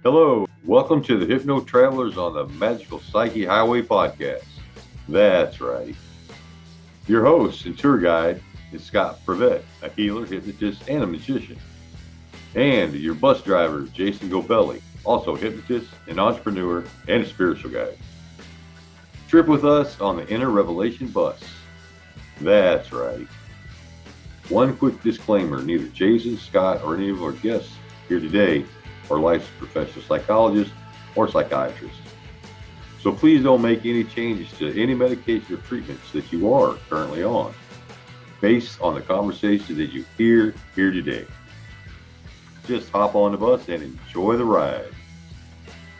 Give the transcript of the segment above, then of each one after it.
Hello, welcome to the Hypno Travelers on the Magical Psyche Highway podcast. That's right. Your host and tour guide is Scott Prevette, a healer, hypnotist, and a magician. And your bus driver is Jason Gobelli, also a hypnotist, an entrepreneur, and a spiritual guide. Trip with us on the Inner Revelation bus. That's right. One quick disclaimer, neither Jason, Scott, or any of our guests here today are licensed professional psychologists or psychiatrists. So please don't make any changes to any medication or treatments that you are currently on, based on the conversation that you hear here today. Just hop on the bus and enjoy the ride.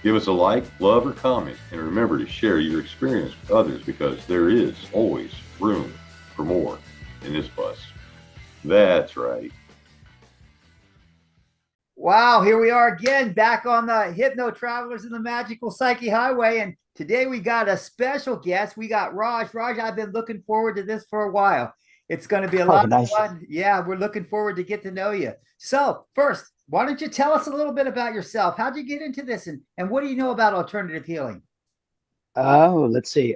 Give us a like, love, or comment, and remember to share your experience with others because there is always room for more in this bus. That's right. Wow, here we are again, back on the Hypno Travelers in the Magical Psyche Highway. And today we got a special guest. We got Raj. Raj, I've been looking forward to this for a while. It's going to be a lot of fun. Yeah, we're looking forward to get to know you. So first, why don't you tell us a little bit about yourself? How'd you get into this and what do you know about alternative healing? Oh, let's see.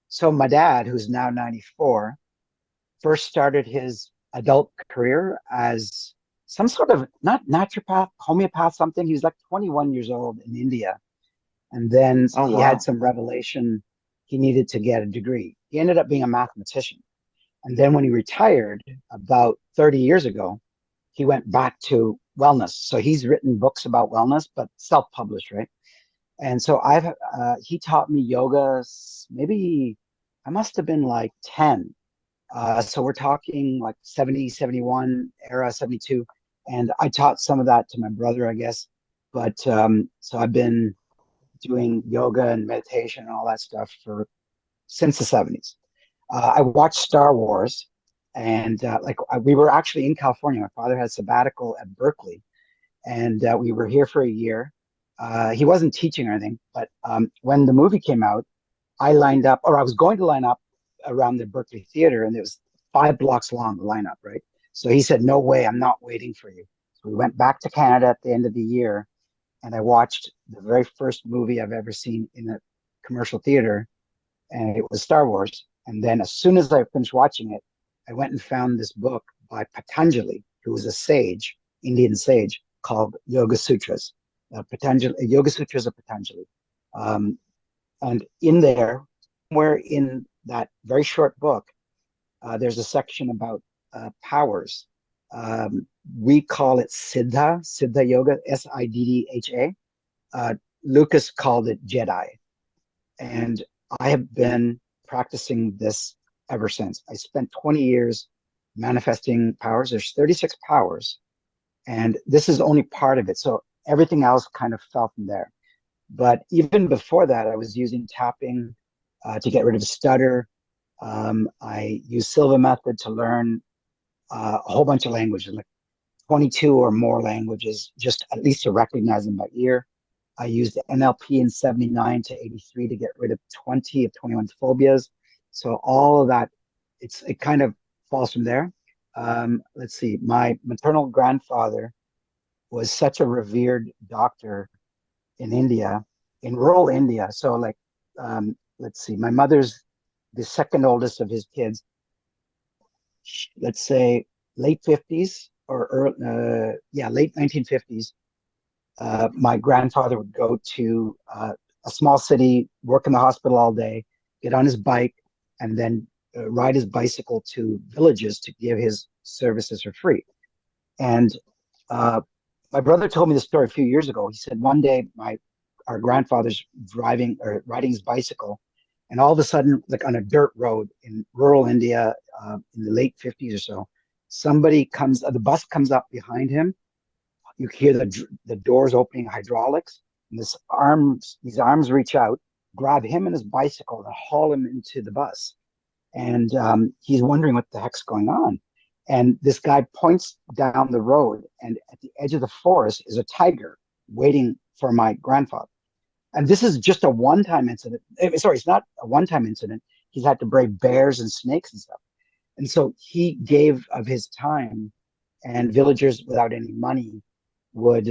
So my dad, who's now 94, first started his adult career as some sort of not naturopath, homeopath, something. He was like 21 years old in India. And then he had some revelation he needed to get a degree. He ended up being a mathematician. And then when he retired about 30 years ago, he went back to wellness. So he's written books about wellness, but self-published, right? And so he taught me yoga, maybe I must have been like 10. So we're talking like 70, 71 era, 72. And I taught some of that to my brother, I guess. But so I've been doing yoga and meditation and all that stuff since the 70s. I watched Star Wars, and we were actually in California. My father had a sabbatical at Berkeley, and we were here for a year. He wasn't teaching or anything, but when the movie came out, I was going to line up around the Berkeley Theater, and it was 5 blocks long, the lineup, right? So he said, "No way, I'm not waiting for you." So we went back to Canada at the end of the year, and I watched the very first movie I've ever seen in a commercial theater, and it was Star Wars. And then as soon as I finished watching it, I went and found this book by Patanjali, who was a sage, Indian sage, called Yoga Sutras. Yoga Sutras of Patanjali. And in there, somewhere in that very short book, there's a section about powers. We call it Siddha Yoga, Siddha. Lucas called it Jedi. And I have been practicing this ever since. I spent 20 years manifesting powers. There's 36 powers, and this is only part of it. So everything else kind of fell from there. But even before that, I was using tapping to get rid of stutter. I used Silva method to learn a whole bunch of languages, like 22 or more languages, just at least to recognize them by ear. I used NLP in 79 to 83 to get rid of 20 of 21 phobias. So all of that, it kind of falls from there. Let's see, my maternal grandfather was such a revered doctor in India, in rural India. So let's see, my mother's the second oldest of his kids. Let's say late 50s late 1950s. My grandfather would go to a small city, work in the hospital all day, get on his bike, and then ride his bicycle to villages to give his services for free. And my brother told me this story a few years ago. He said one day our grandfather's riding his bicycle, and all of a sudden, like on a dirt road in rural India in the late 50s or so, the bus comes up behind him. You hear the doors opening, hydraulics, and these arms reach out, grab him and his bicycle, and haul him into the bus. And he's wondering what the heck's going on. And this guy points down the road, and at the edge of the forest is a tiger waiting for my grandfather. And this is just a one-time incident. Sorry, it's not a one-time incident. He's had to brave bears and snakes and stuff. And so he gave of his time, and villagers without any money would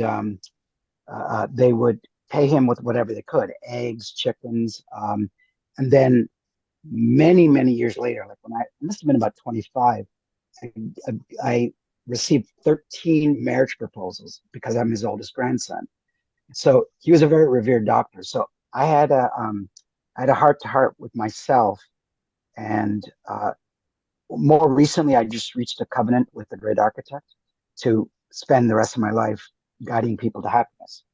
they would pay him with whatever they could, eggs, chickens, and then many years later, like when I must have been about 25, I received 13 marriage proposals because I'm his oldest grandson. So he was a very revered doctor. So I had a heart to heart with myself, and more recently, I just reached a covenant with the great architect to spend the rest of my life guiding people to happiness.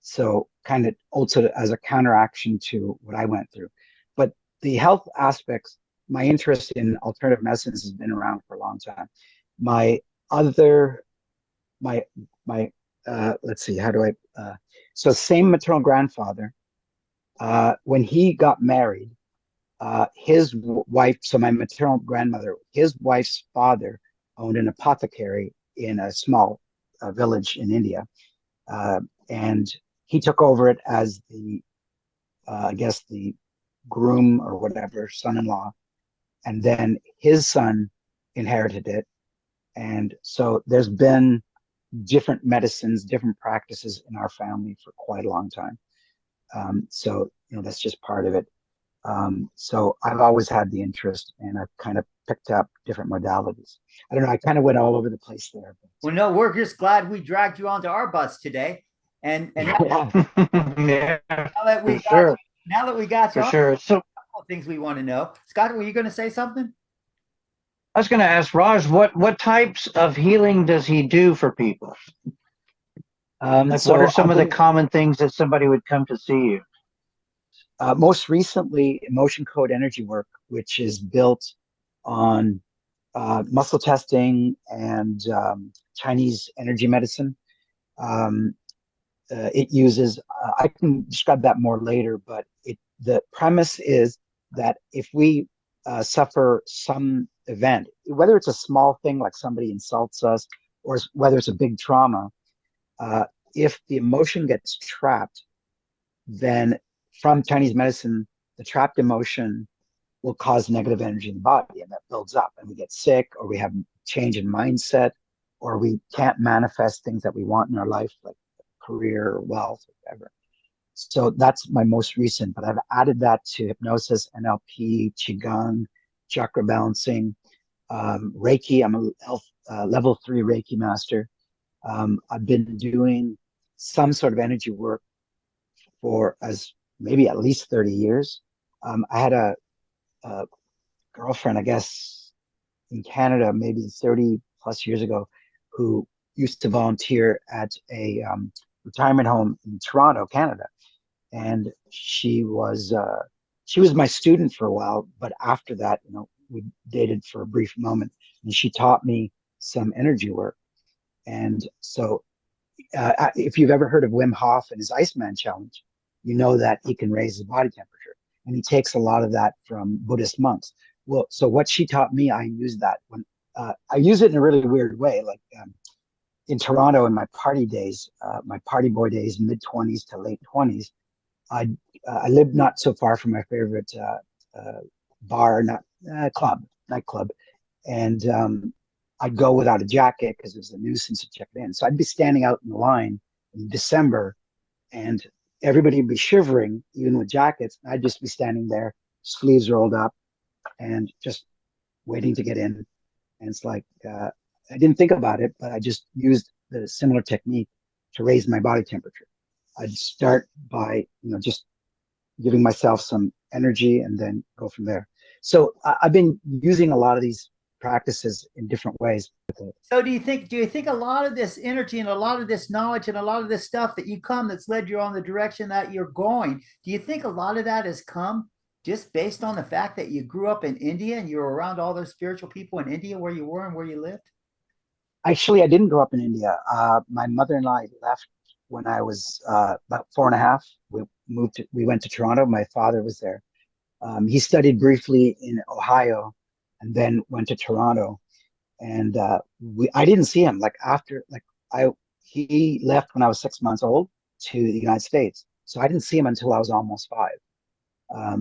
So kind of also as a counteraction to what I went through. But the health aspects, my interest in alternative medicines has been around for a long time. My other, my, let's see, how do I, so same maternal grandfather, when he got married, his wife, so my maternal grandmother, his wife's father owned an apothecary in a small village in India. And he took over it as I guess, the groom or whatever, son in law. And then his son inherited it. And so there's been different medicines, different practices in our family for quite a long time. So, that's just part of it. So I've always had the interest, and I've kind of picked up different modalities. I don't know. I kind of went all over the place there. Well, no, we're just glad we dragged you onto our bus today. And Yeah, Yeah, now that we for got sure. now that we got you For on, sure. So things we want to know. Scott, were you going to say something? I was going to ask Raj, what types of healing does he do for people? Like, what are so some of the common things that somebody would come to see you? most recently, emotion code energy work, which is built on muscle testing and Chinese energy medicine. Um, it uses, I can describe that more later, but the premise is that if we suffer some event, whether it's a small thing like somebody insults us, or whether it's a big trauma, uh, if the emotion gets trapped, then from Chinese medicine, the trapped emotion will cause negative energy in the body, and that builds up, and we get sick, or we have change in mindset, or we can't manifest things that we want in our life, like career, wealth, whatever. So that's my most recent, but I've added that to hypnosis, NLP, Qigong, chakra balancing, Reiki. I'm a level 3 Reiki master. I've been doing some sort of energy work for as maybe at least 30 years. I had a girlfriend, I guess, in Canada, maybe 30 plus years ago, who used to volunteer at a retirement home in Toronto, Canada. And she was my student for a while, but after that, we dated for a brief moment, and she taught me some energy work. And so, if you've ever heard of Wim Hof and his Iceman challenge, you know that he can raise his body temperature, and he takes a lot of that from Buddhist monks. Well, so what she taught me, I use that when I use it in a really weird way, like in Toronto in my party days, my party boy days, mid 20s to late 20s. I lived not so far from my favorite bar, not nightclub, and I'd go without a jacket because it was a nuisance to check it in. So I'd be standing out in the line in December, and everybody would be shivering, even with jackets. I'd just be standing there, sleeves rolled up, and just waiting to get in. And it's like I didn't think about it, but I just used the similar technique to raise my body temperature. I'd start by just giving myself some energy and then go from there. So I've been using a lot of these practices in different ways. So do you think a lot of this energy and a lot of this knowledge and a lot of this stuff that you come that's led you on the direction that you're going, do you think a lot of that has come just based on the fact that you grew up in India and you were around all those spiritual people in India where you were and where you lived? Actually, I didn't grow up in India. My mother and I left when I was about 4 and a half. We went to Toronto. My father was there. He studied briefly in Ohio and then went to Toronto. And I didn't see him like after like I he left when I was 6 months old to the United States. So I didn't see him until I was almost 5. I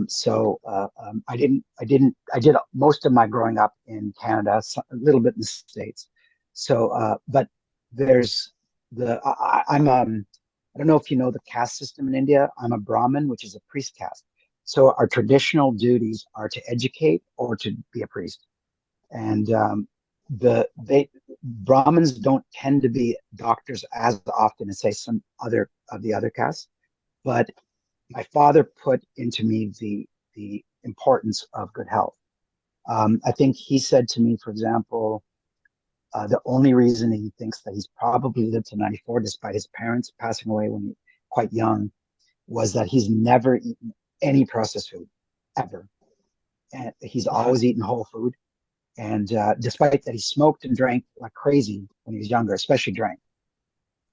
did most of my growing up in Canada, a little bit in the States. So, but there's I'm I don't know if you know the caste system in India. I'm a Brahmin, which is a priest caste. So our traditional duties are to educate or to be a priest. And they Brahmins don't tend to be doctors as often as say some other of the other castes. But my father put into me the importance of good health. I think he said to me, for example, the only reason he thinks that he's probably lived to 94, despite his parents passing away when he quite young, was that he's never eaten any processed food ever, and he's always eaten whole food. And despite that, he smoked and drank like crazy when he was younger, especially drank.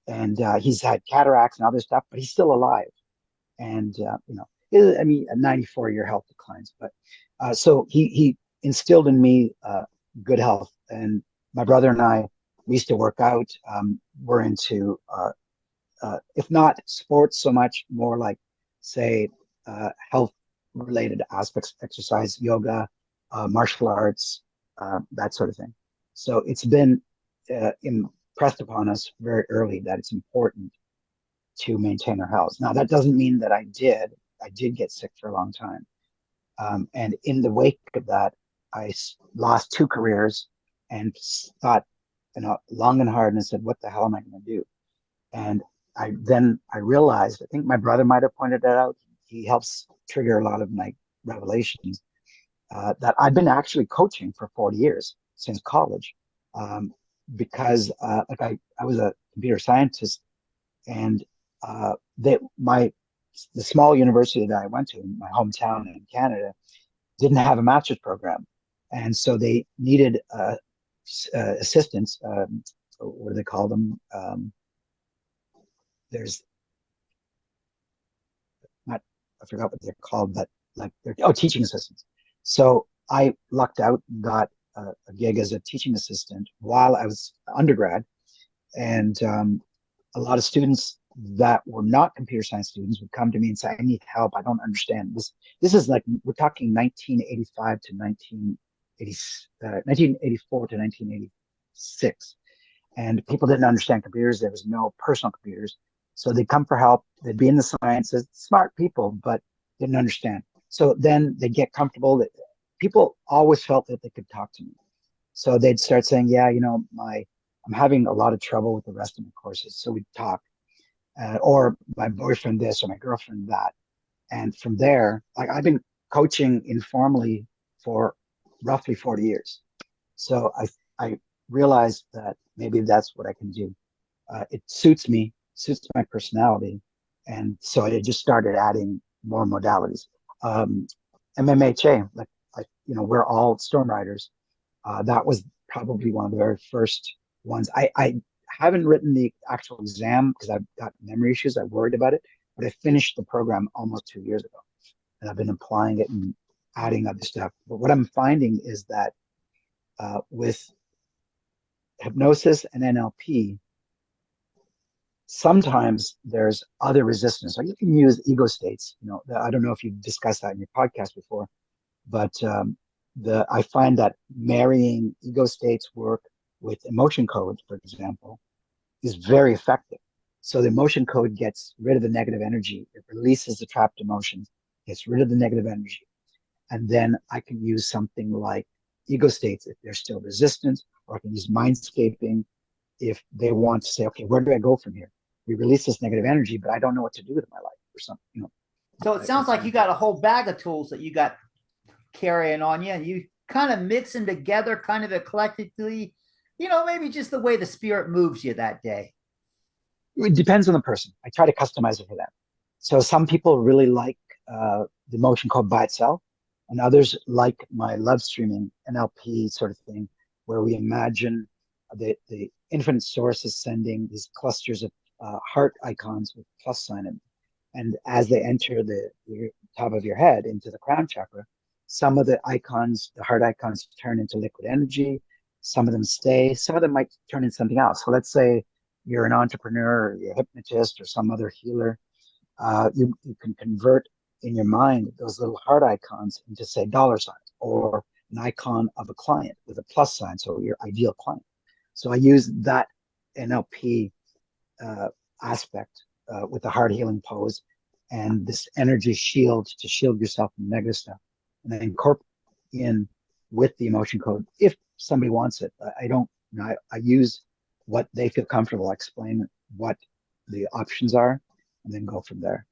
And he's had cataracts and other stuff, but he's still alive. And I mean, at 94, your health declines. But so he instilled in me good health. And my brother and I, we used to work out. We're into, if not sports so much, more like, say, health related aspects, exercise, yoga, martial arts, that sort of thing. So it's been impressed upon us very early that it's important to maintain our health. Now, that doesn't mean that I did. I did get sick for a long time. And in the wake of that, I lost two careers and thought, long and hard and said, what the hell am I going to do? And I realized, I think my brother might have pointed that out. He helps trigger a lot of my revelations, that I've been actually coaching for 40 years since college. Because like I was a computer scientist, and the small university that I went to in my hometown in Canada didn't have a master's program, and so they needed assistants. What do they call them? There's not, I forgot what they're called, but like teaching assistants. So I lucked out, got a gig as a teaching assistant while I was undergrad, and a lot of students that were not computer science students would come to me and say, I need help. I don't understand this. This is like, we're talking 1985 to 1984 to 1986. And people didn't understand computers. There was no personal computers. So they'd come for help. They'd be in the sciences, smart people, but didn't understand. So then they'd get comfortable. People always felt that they could talk to me. So they'd start saying, yeah, I'm having a lot of trouble with the rest of my courses. So we'd talk, or my boyfriend this or my girlfriend that. And from there, like, I've been coaching informally for roughly 40 years. So I realized that maybe that's what I can do. It suits me, suits my personality. And so I just started adding more modalities. MMHA, we're all storm riders. That was probably one of the very first ones. I haven't written the actual exam because I've got memory issues. I worried about it, but I finished the program almost 2 years ago, and I've been applying it and adding other stuff. But what I'm finding is that with hypnosis and NLP, sometimes there's other resistance. Like, you can use ego states. I don't know if you've discussed that in your podcast before, but I find that marrying ego states work with emotion code, for example, is very effective. So the emotion code gets rid of the negative energy. It releases the trapped emotions, gets rid of the negative energy. And then I can use something like ego states if there's still resistance, or I can use mindscaping if they want to say, okay, where do I go from here? We release this negative energy, but I don't know what to do with my life or something. So it sounds like you got a whole bag of tools that you got carrying on you, and you kind of mix them together, kind of eclectically, maybe just the way the spirit moves you that day. It depends on the person. I try to customize it for them. So some people really like the motion code by itself, and others like my love streaming NLP sort of thing, where we imagine the infinite source is sending these clusters of heart icons with plus sign in. And as they enter the top of your head into the crown chakra, some of the icons, the heart icons, turn into liquid energy. Some of them stay. Some of them might turn into something else. So let's say you're an entrepreneur, or you're a hypnotist, or some other healer. You can convert in your mind those little heart icons into, say, dollar signs, or an icon of a client with a plus sign, so your ideal client. So I use that NLP aspect with the heart healing pose and this energy shield to shield yourself from negative stuff, and then incorporate in with the emotion code if somebody wants it. I don't, I use what they feel comfortable. I explain what the options are, and then go from there.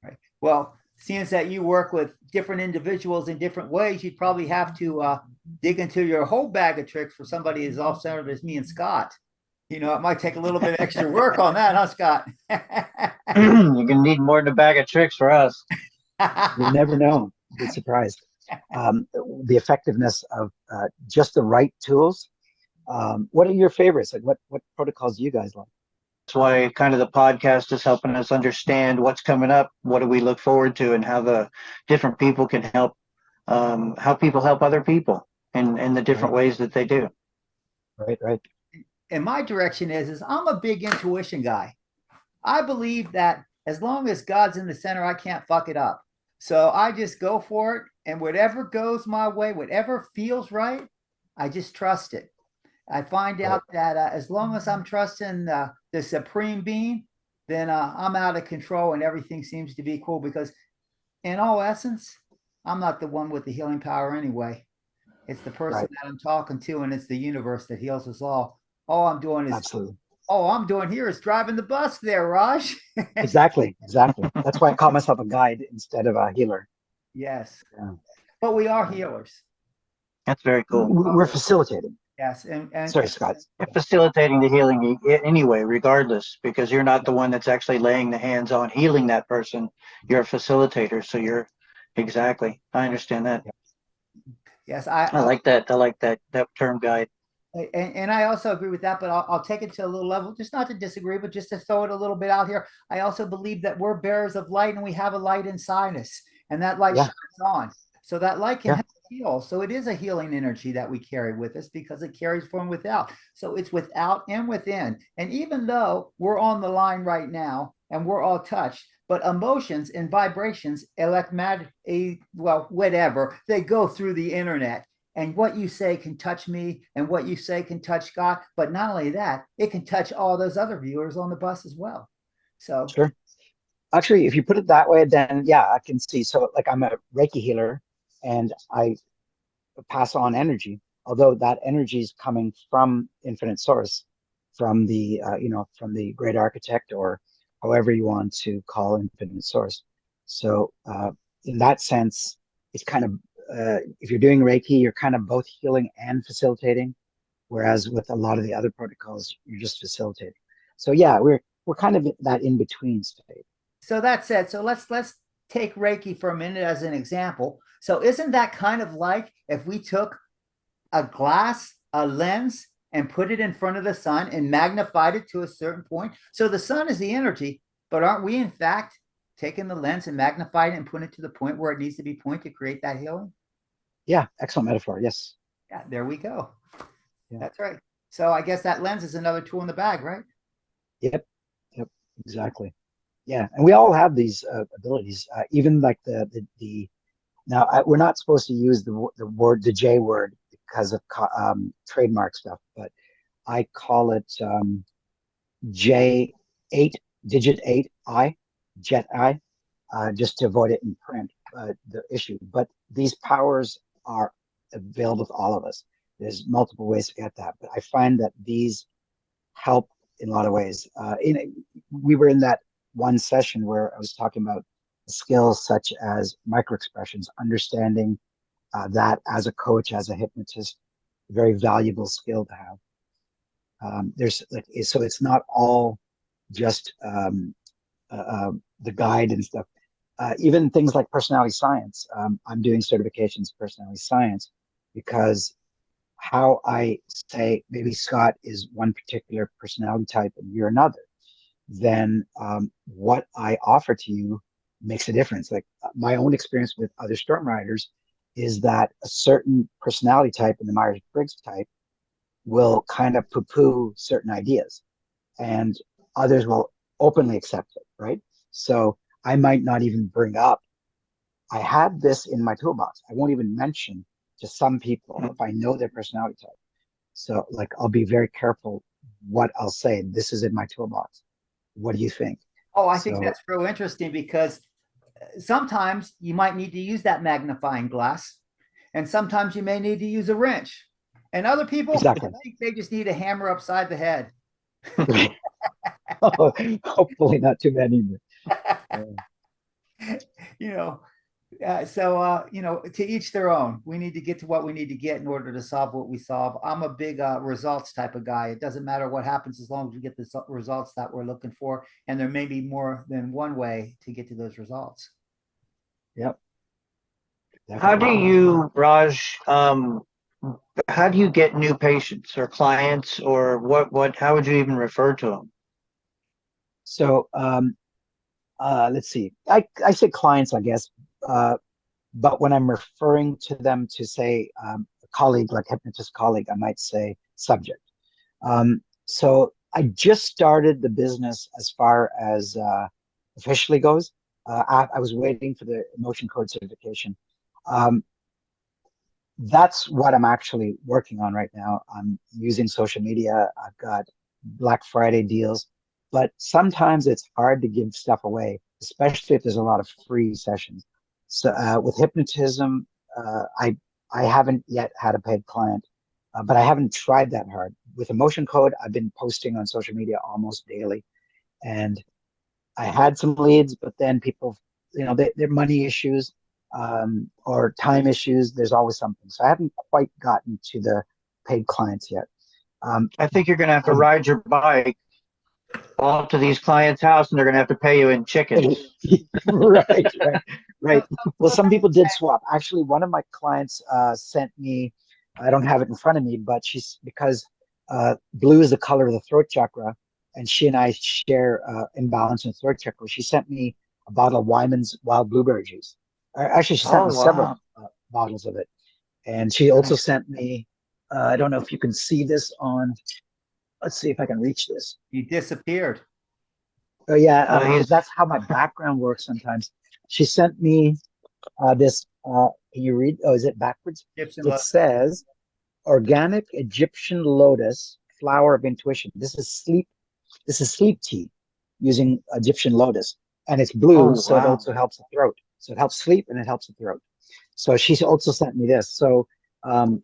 Right. Well, seeing that you work with different individuals in different ways, you'd probably have to dig into your whole bag of tricks for somebody as off-centered as me and Scott. You know, it might take a little bit extra work on that, huh, Scott? You're gonna need more than a bag of tricks for us. You never know. Be surprised. The effectiveness of just the right tools. What are your favorites? Like what protocols do you guys like? That's why kind of the podcast is helping us understand what's coming up, what do we look forward to, and how the different people can help, how people help other people in the different ways that they do. Right. And my direction is I'm a big intuition guy. I believe that as long as God's in the center, I can't fuck it up. So I just go for it, and whatever goes my way, whatever feels right, I just trust it. I find out that as long as I'm trusting the supreme being, then I'm out of control and everything seems to be cool, because in all essence, I'm not the one with the healing power anyway. It's the person that I'm talking to, and it's the universe that heals us all. All I'm doing is Absolutely. all I'm doing here is driving the bus there, Raj. Exactly. That's why I call myself a guide instead of a healer. Yes. Yeah. But we are healers. That's very cool. We're facilitating. Yes. And sorry, Scott. You're facilitating the healing anyway, regardless, because you're not the one that's actually laying the hands on healing that person. You're a facilitator. So you're exactly. I understand that. yes, I like that. I like that term, guide. And I also agree with that, but I'll take it to a little level, just not to disagree, but just to throw it a little bit out here. I also believe that we're bearers of light, and we have a light inside us, and that light shines on. So that light can help heal. So it is a healing energy that we carry with us, because it carries from without. So it's without and within. And even though we're on the line right now and we're all touched, but emotions and vibrations, electromagnetic, well, whatever, they go through the internet. And what you say can touch me, and what you say can touch Scott. But not only that, it can touch all those other viewers on the bus as well. So sure. Actually, if you put it that way, then yeah, I can see. So like I'm a Reiki healer, and I pass on energy, although that energy is coming from infinite source, from the from the great architect, or however you want to call infinite source. So in that sense, it's kind of if you're doing Reiki, you're kind of both healing and facilitating, whereas with a lot of the other protocols, you're just facilitating. So yeah, we're kind of that in between state. So that said, so let's take Reiki for a minute as an example. So isn't that kind of like if we took a glass, a lens, and put it in front of the sun and magnified it to a certain point? So the sun is the energy, but aren't we in fact taking the lens and magnifying it and putting it to the point where it needs to be pointed to create that healing? Yeah, excellent metaphor. Yes. Yeah, there we go. Yeah. That's right. So I guess that lens is another tool in the bag, right? Yep, exactly. Yeah, and we all have these abilities. Even like the now we're not supposed to use the J word because of trademark stuff, but I call it J8 digit 8I jet I just to avoid it in print. The issue, but these powers are available to all of us. There's multiple ways to get that, but I find that these help in a lot of ways. We were in that one session where I was talking about skills such as micro expressions, understanding that as a coach, as a hypnotist, very valuable skill to have. There's like, so it's not all just the guide and stuff. Even things like personality science. I'm doing certifications in personality science because how I say maybe Scott is one particular personality type and you're another, then what I offer to you makes a difference. Like my own experience with other storm riders is that a certain personality type in the Myers-Briggs type will kind of poo-poo certain ideas, and others will openly accept it, right? So I might not even bring up, I had this in my toolbox. I won't even mention to some people if I know their personality type. So like I'll be very careful what I'll say. This is in my toolbox. What do you think? Oh, I think So that's real interesting because sometimes you might need to use that magnifying glass, and sometimes you may need to use a wrench. And other people, exactly. I think they just need a hammer upside the head. Hopefully not too many. you know, to each their own. We need to get to what we need to get in order to solve what we solve. I'm a big results type of guy. It doesn't matter what happens as long as we get the results that we're looking for, and there may be more than one way to get to those results. Yep. How do Definitely. you, Raj, how do you get new patients or clients, or how would you even refer to them? So let's see. I say clients, I guess, but when I'm referring to them to say a colleague, like hypnotist colleague, I might say subject. So I just started the business as far as officially goes. I was waiting for the emotion code certification. Um, that's what I'm actually working on right now. I'm using social media. I've got Black Friday deals, but sometimes it's hard to give stuff away, especially if there's a lot of free sessions. So with hypnotism, I haven't yet had a paid client, but I haven't tried that hard. With emotion code, I've been posting on social media almost daily, and I had some leads, but then people, they're money issues or time issues. There's always something. So I haven't quite gotten to the paid clients yet. I think you're going to have to I, ride your bike all to these clients' house, and they're going to have to pay you in chickens. right. Well, some people did swap. Actually, one of my clients sent me, I don't have it in front of me, but she's because blue is the color of the throat chakra, and she and I share imbalance in the throat chakra. She sent me a bottle of Wyman's wild blueberry juice. Actually, she sent Oh, me several wow. bottles of it. And she also sent me, I don't know if you can see this on, let's see if I can reach this. You disappeared. Oh yeah, because He's that's how my background works sometimes. She sent me this. Can you read? Oh, is it backwards? Gypsum It love. says organic Egyptian lotus flower of intuition. This is sleep. This is sleep tea using Egyptian lotus, and it's blue, Oh, so it wow. also helps the throat. So it helps sleep and it helps the throat. So she also sent me this. So um,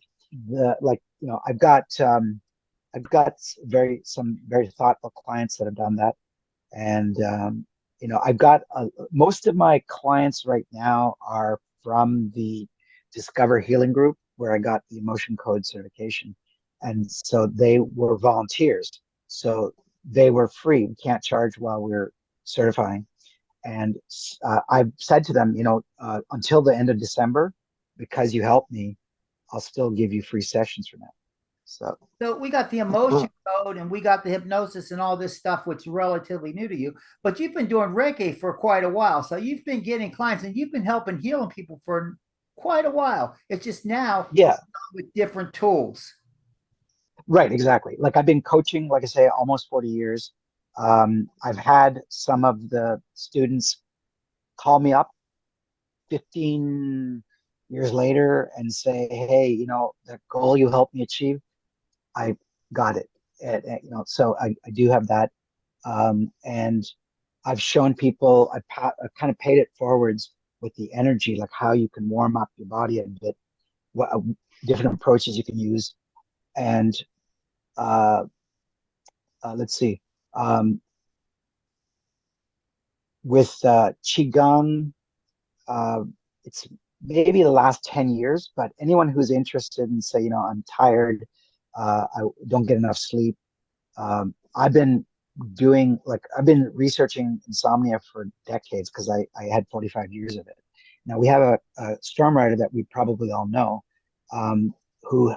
I've got some very thoughtful clients that have done that. And I've got most of my clients right now are from the Discover Healing Group, where I got the emotion code certification. And so they were volunteers. So they were free. We can't charge while we're certifying. And I've said to them, until the end of December, because you helped me, I'll still give you free sessions for now. So So we got the emotion code and we got the hypnosis and all this stuff, which is relatively new to you. But you've been doing Reiki for quite a while. So you've been getting clients and you've been helping healing people for quite a while. It's just now yeah, with different tools. right, exactly. Like I've been coaching, like I say, almost 40 years. I've had some of the students call me up 15 years later and say, hey, that goal you helped me achieve, I got it. So I do have that. And I've shown people, I kind of paid it forwards with the energy, like how you can warm up your body a bit, what different approaches you can use. And uh, let's see. Um, with Qigong, uh, it's maybe the last 10 years, but anyone who's interested in say, I'm tired, I don't get enough sleep. I've been researching insomnia for decades because I had 45 years of it. Now we have a storm rider that we probably all know, who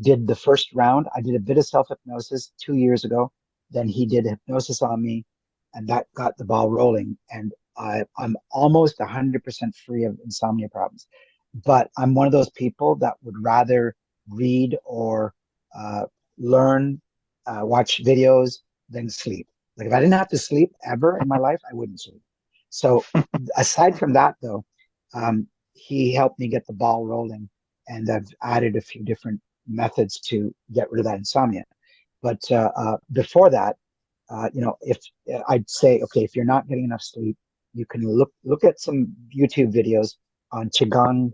did the first round. I did a bit of self hypnosis 2 years ago. Then he did hypnosis on me, and that got the ball rolling. And I'm almost 100% free of insomnia problems. But I'm one of those people that would rather read or uh, learn, watch videos than sleep. Like if I didn't have to sleep ever in my life, I wouldn't sleep. So aside from that, though, he helped me get the ball rolling, and I've added a few different methods to get rid of that insomnia. But before that, if I'd say, okay, if you're not getting enough sleep, you can look at some YouTube videos on qigong,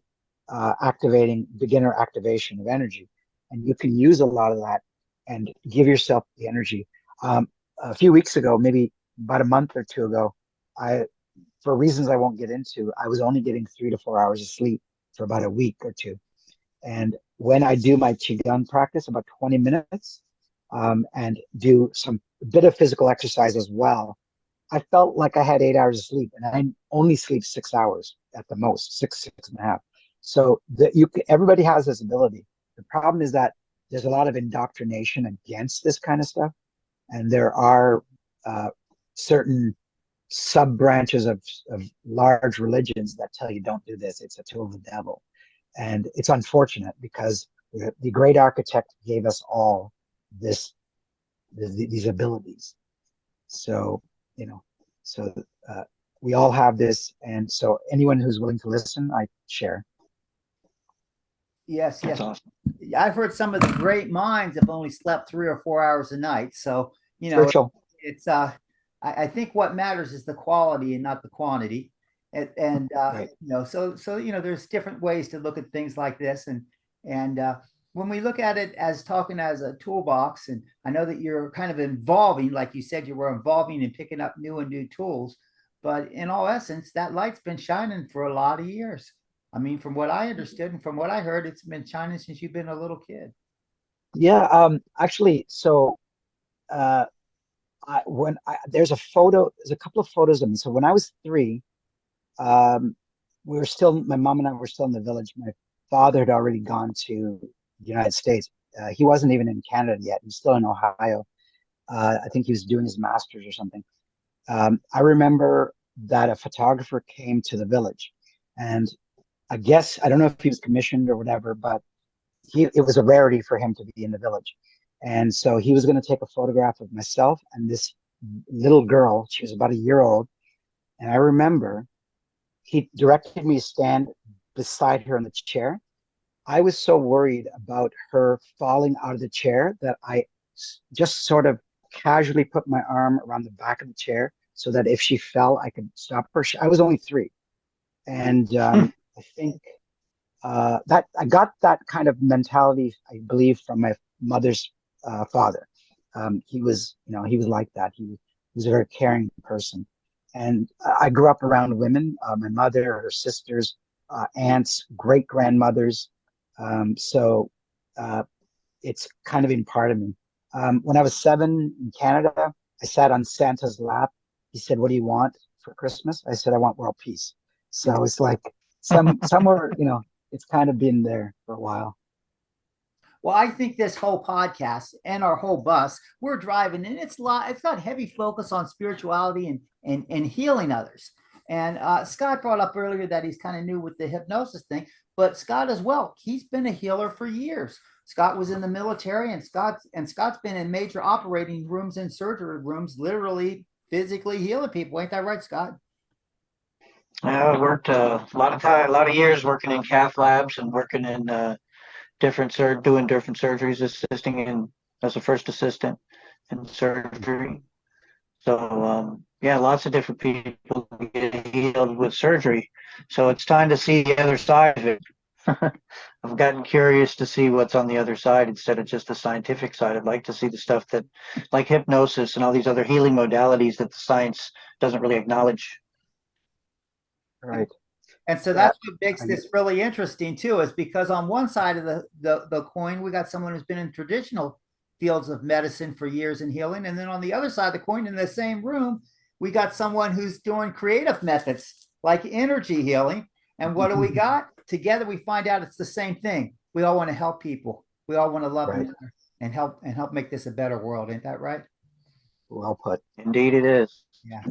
activating beginner activation of energy, and you can use a lot of that and give yourself the energy. A few weeks ago, maybe about a month or two ago, I, for reasons I won't get into, I was only getting 3 to 4 hours of sleep for about a week or two. And when I do my qigong practice, about 20 minutes, and do some bit of physical exercise as well, I felt like I had 8 hours of sleep, and I only sleep 6 hours at the most, 6.5. So that everybody has this ability. The problem is that there's a lot of indoctrination against this kind of stuff, and there are certain sub branches of large religions that tell you don't do this. It's a tool of the devil, and it's unfortunate because the great architect gave us all this these abilities. So you know, so we all have this, and so anyone who's willing to listen, I share. Yes, yes. That's awesome. I've heard some of the great minds have only slept 3 or 4 hours a night. So, Spiritual. it's I think what matters is the quality and not the quantity. And Right. there's different ways to look at things like this. And when we look at it as talking as a toolbox, and I know that you're kind of involving, like you said, you were involving and picking up new and new tools, but in all essence, that light's been shining for a lot of years. I mean, from what I understood and from what I heard, it's been shining since you've been a little kid. Yeah. Actually, so uh, there's a photo, there's a couple of photos of me. So when I was 3, um, my mom and I were still in the village. My father had already gone to the United States. He wasn't even in Canada yet. He was still in Ohio. I think he was doing his master's or something. I remember that a photographer came to the village, and I guess I don't know if he was commissioned or whatever, but it was a rarity for him to be in the village. And so he was going to take a photograph of myself and this little girl. She was about a year old. And I remember he directed me to stand beside her in the chair. I was so worried about her falling out of the chair that I just sort of casually put my arm around the back of the chair so that if she fell, I could stop her. I was only 3. And I think that I got that kind of mentality, I believe, from my mother's father. He was like that. He was a very caring person, and I grew up around women. My mother, her sisters, aunts, great grandmothers. So it's kind of been part of me. When I was 7 in Canada, I sat on Santa's lap. He said, "What do you want for Christmas?" I said, "I want world peace." So it's like somewhere, it's kind of been there for a while. Well, I think this whole podcast and our whole bus, we're driving, and it's got heavy focus on spirituality and healing others. And Scott brought up earlier that he's kind of new with the hypnosis thing, but Scott as well. He's been a healer for years. Scott was in the military, and Scott's been in major operating rooms and surgery rooms, literally physically healing people. Ain't that right, Scott? I worked a lot of time, a lot of years working in cath labs and working in doing different surgeries, assisting in as a first assistant in surgery. So yeah, lots of different people get healed with surgery. So it's time to see the other side of it. I've gotten curious to see what's on the other side instead of just the scientific side. I'd like to see the stuff that, like hypnosis and all these other healing modalities that the science doesn't really acknowledge. Right. And so Yeah. that's what makes this really interesting too, is because on one side of the coin, we got someone who's been in traditional fields of medicine for years and healing. And then on the other side of the coin, in the same room, we got someone who's doing creative methods like energy healing. And what do we got? Together we find out it's the same thing. We all want to help people. We all want to love Right. them and help make this a better world. Ain't that right? Well put. Indeed it is. Yeah.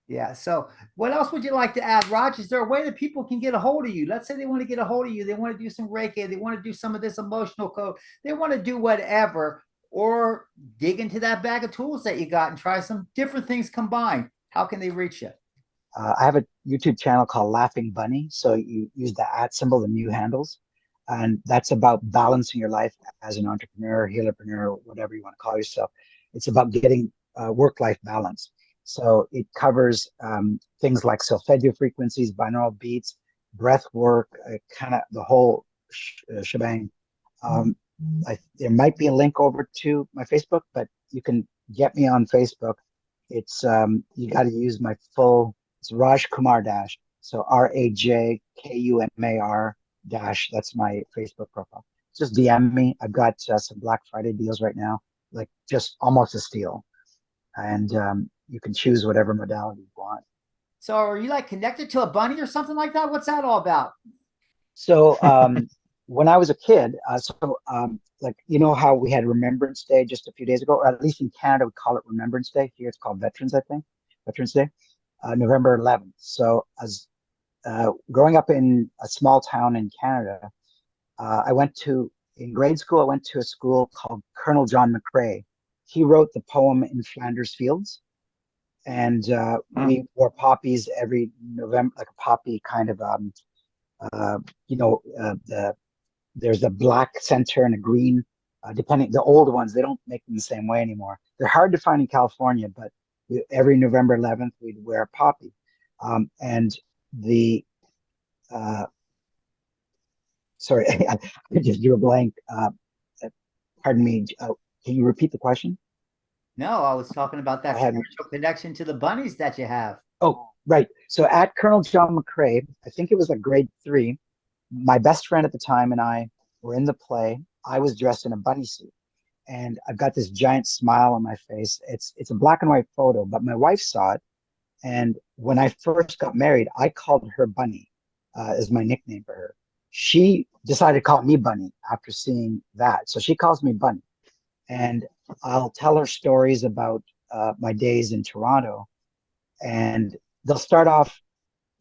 Yeah. So, what else would you like to add, Raj? Is there a way that people can get a hold of you? Let's say they want to get a hold of you. They want to do some Reiki. They want to do some of this emotional code. They want to do whatever, or dig into that bag of tools that you got and try some different things combined. How can they reach you? I have a YouTube channel called Laughing Bunny. So you use the @ symbol, the new handles, and that's about balancing your life as an entrepreneur, healerpreneur, whatever you want to call yourself. It's about getting work-life balance. So it covers things like solfeggio frequencies, binaural beats, breath work, kind of the whole shebang. Um, there might be a link over to my Facebook, but you can get me on Facebook. It's you got to use my full. It's Raj Kumar dash. So RAJKUMAR dash. That's my Facebook profile. Just DM me. I've got some Black Friday deals right now, like just almost a steal, and you can choose whatever modality you want. So are you like connected to a bunny or something like that? What's that all about? So when I was a kid, like you know how we had Remembrance Day just a few days ago, or at least in Canada we call it Remembrance Day. Here it's called Veterans, I think, Veterans Day, November 11th. So as growing up in a small town in Canada, I went to in grade school. I went to a school called Colonel John McCrae. He wrote the poem In Flanders Fields, and we wore poppies every November, like a poppy kind of there's a black center and a green. Depending, the old ones they don't make them the same way anymore. They're hard to find in California, but every November 11th we'd wear a poppy, and the sorry, I just drew a blank. Pardon me. Can you repeat the question? No, I was talking about I that had spiritual connection to the bunnies that you have. Oh, right. So at Colonel John McCrae, I think it was like grade 3. My best friend at the time and I were in the play. I was dressed in a bunny suit, and I've got this giant smile on my face. It's a black and white photo, but my wife saw it. And when I first got married, I called her Bunny as my nickname for her. She decided to call me Bunny after seeing that, so she calls me Bunny. And I'll tell her stories about my days in Toronto, and they'll start off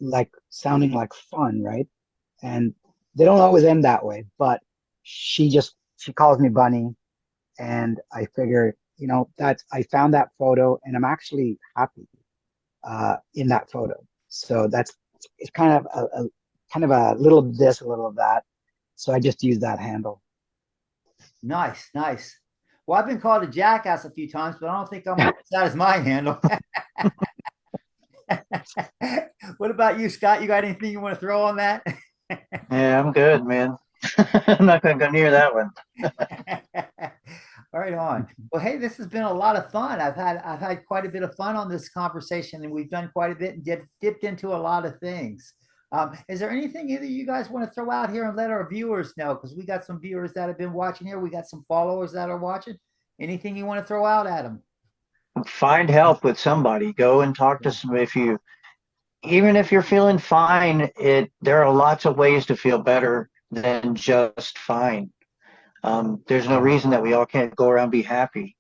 like sounding like fun, right? And they don't always end that way, but she calls me Bunny, and I figure, that I found that photo and I'm actually happy in that photo. So it's kind of a little of this, a little of that. So I just use that handle. Nice, nice. Well, I've been called a jackass a few times, but I don't think I'm that as my handle. What about you, Scott? You got anything you want to throw on that? Yeah, I'm good, man. I'm not going to go near that one. Right on. Well, hey, this has been a lot of fun. I've had quite a bit of fun on this conversation, and we've done quite a bit and dipped into a lot of things. Is there anything either you guys want to throw out here and let our viewers know? Because we got some viewers that have been watching here. We got some followers that are watching. Anything you want to throw out at them? Find help with somebody. Go and talk to some. Even if you're feeling fine, there are lots of ways to feel better than just fine. There's no reason that we all can't go around and be happy.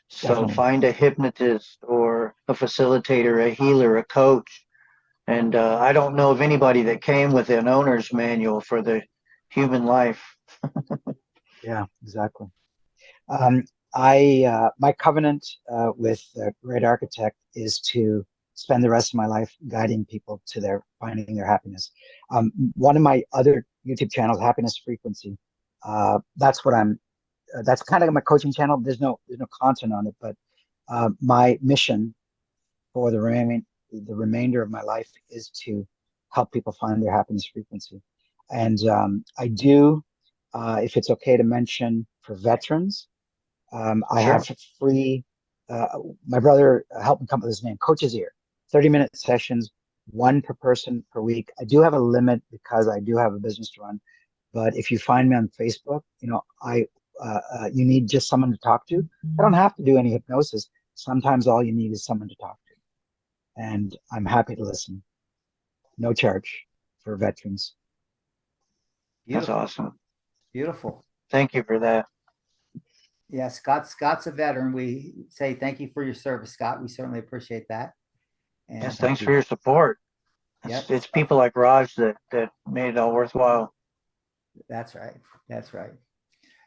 So Definitely. find a hypnotist or a facilitator, a healer, a coach. And I don't know of anybody that came with an owner's manual for the human life. Yeah, exactly. Um, my covenant with the great architect is to spend the rest of my life guiding people to finding their happiness. One of my other YouTube channels, Happiness Frequency, that's what I'm. That's kind of my coaching channel. There's no content on it, but my mission for the remainder of my life is to help people find their happiness frequency. And I do, if it's okay to mention, for veterans. I Sure. have free, uh, my brother helped me come up with his name, Coach's Ear, 30-minute sessions, one per person per week. I do have a limit because I do have a business to run. But if you find me on Facebook, you need just someone to talk to. I don't have to do any hypnosis. Sometimes all you need is someone to talk to. And I'm happy to listen. No charge for veterans. That's Beautiful, awesome. beautiful. Thank you for that. Yeah, Scott's a veteran. We say thank you for your service, Scott. We certainly appreciate that. Yes, And thanks for your support. yep, It's people like Raj that made it all worthwhile. that's right. That's right.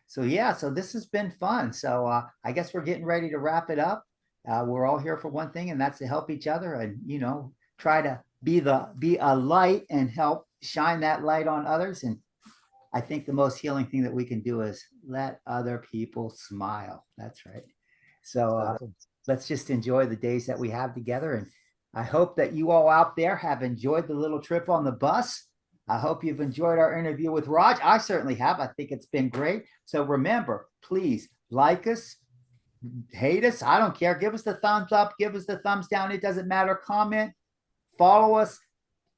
So yeah, so this has been fun. So I guess we're getting ready to wrap it up. We're all here for one thing, and that's to help each other, and try to be a light and help shine that light on others. And I think the most healing thing that we can do is let other people smile. That's right. So Exactly. let's just enjoy the days that we have together. And I hope that you all out there have enjoyed the little trip on the bus. I hope you've enjoyed our interview with Raj. I certainly have. I think it's been great. So remember, please like us, hate us. I don't care. Give us the thumbs up, give us the thumbs down. It doesn't matter. Comment, follow us,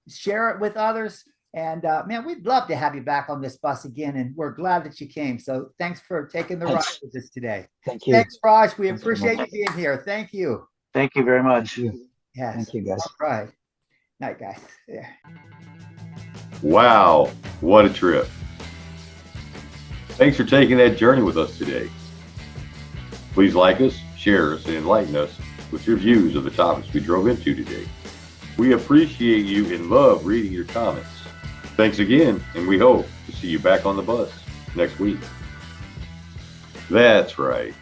share it with others. And man, we'd love to have you back on this bus again. And we're glad that you came. So thanks for taking the ride with us today. Thank you. Thanks, Raj. We Thanks so appreciate much. you being here. Thank you. Thank you very much. Thank you. Yes. Thank you, guys. All right. Night, guys. Yeah. Wow, what a trip. Thanks for taking that journey with us today. Please like us, share us, and enlighten us with your views of the topics we drove into today. We appreciate you and love reading your comments. Thanks again, and we hope to see you back on the bus next week. That's right.